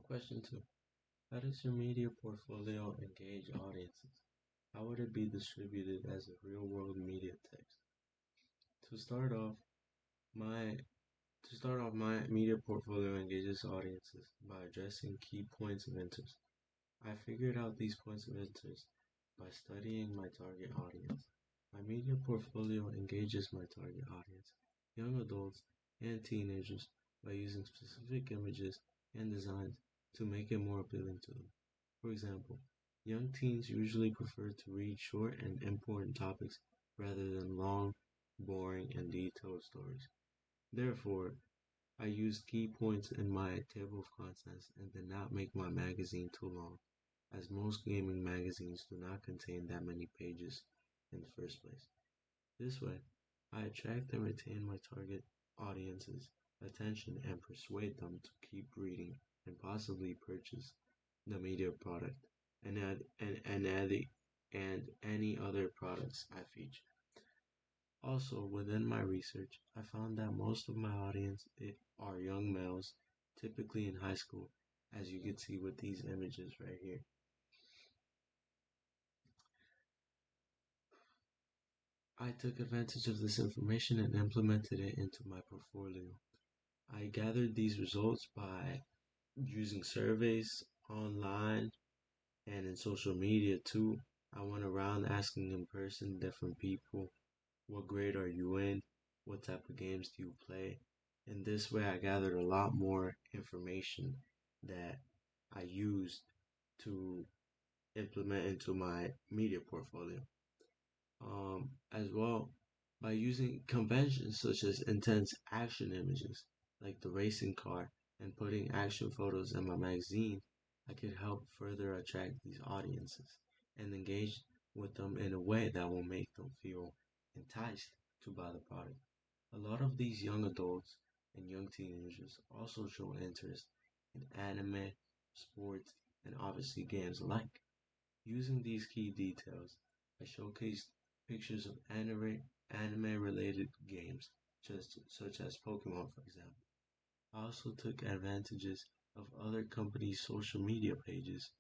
Question two. How does your media portfolio engage audiences? How would it be distributed as a real world media text? To start off, my my media portfolio engages audiences by addressing key points of interest. I figured out these points of interest by studying my target audience. My media portfolio engages my target audience, young adults and teenagers, by using specific images and designs to make it more appealing to them. For example, young teens usually prefer to read short and important topics rather than long, boring, and detailed stories. Therefore, I use key points in my table of contents and did not make my magazine too long, as most gaming magazines do not contain that many pages in the first place. This way, I attract and retain my target audience's attention and persuade them to keep reading and possibly purchase the media product and any other products I feature. Also, within my research, I found that most of my audience are young males, typically in high school, as you can see with these images right here. I took advantage of this information and implemented it into my portfolio. I gathered these results by using surveys online and in social media too. I went around asking in person different people, what grade are you in? What type of games do you play? In this way, I gathered a lot more information that I used to implement into my media portfolio. As well, by using conventions such as intense action images, like the racing car, and putting action photos in my magazine, I could help further attract these audiences and engage with them in a way that will make them feel enticed to buy the product. A lot of these young adults and young teenagers also show interest in anime, sports, and obviously games alike. Using these key details, I showcased pictures of anime related games, just such as Pokemon, for example. I also took advantages of other companies' social media pages,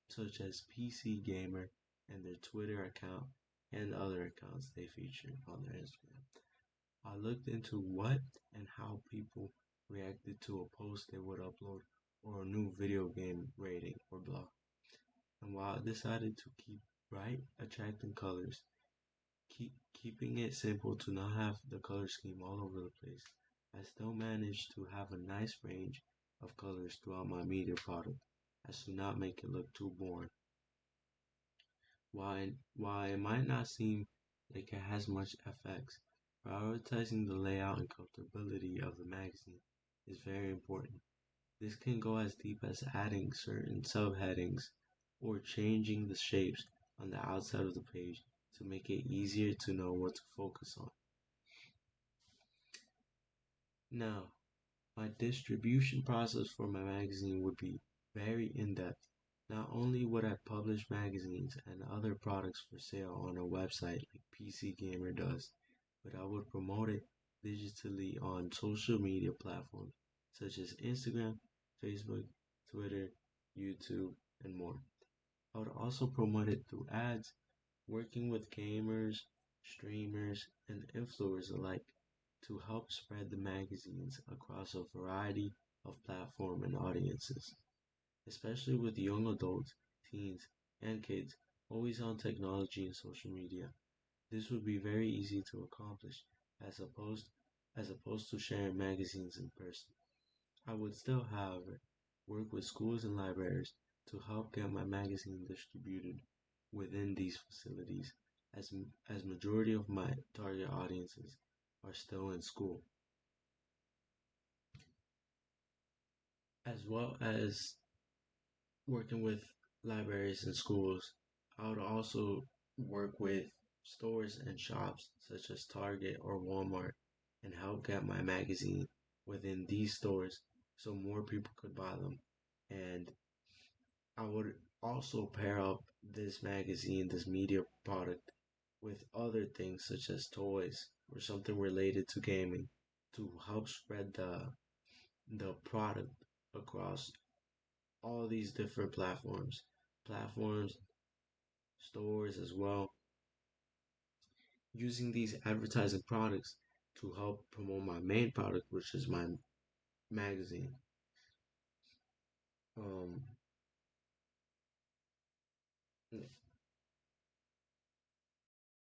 such as PC Gamer and their Twitter account and other accounts they feature on their Instagram. I looked into what and how people reacted to a post they would upload or a new video game rating or blog. And while I decided to keep bright, attracting colors, keeping it simple to not have the color scheme all over the place, I still managed to have a nice range of colors throughout my media product as to not make it look too boring. While it might not seem like it has much effects, prioritizing the layout and comfortability of the magazine is very important. This can go as deep as adding certain subheadings or changing the shapes on the outside of the page to make it easier to know what to focus on. Now, my distribution process for my magazine would be very in depth. Not only would I publish magazines and other products for sale on a website like PC Gamer does, but I would promote it digitally on social media platforms such as Instagram, Facebook, Twitter, YouTube, and more. I would also promote it through ads, working with gamers, streamers, and influencers alike to help spread the magazines across a variety of platform and audiences, especially with young adults, teens, and kids always on technology and social media. This would be very easy to accomplish as opposed to sharing magazines in person. I would still, however, work with schools and libraries to help get my magazine distributed within these facilities as majority of my target audiences are still in school, as well as working with libraries and schools. I would also work with stores and shops such as Target or Walmart and help get my magazine within these stores so more people could buy them. And I would also pair up this magazine, this media product, with other things such as toys or something related to gaming to help spread the product across all these different platforms, stores as well, using these advertising products to help promote my main product, which is my magazine.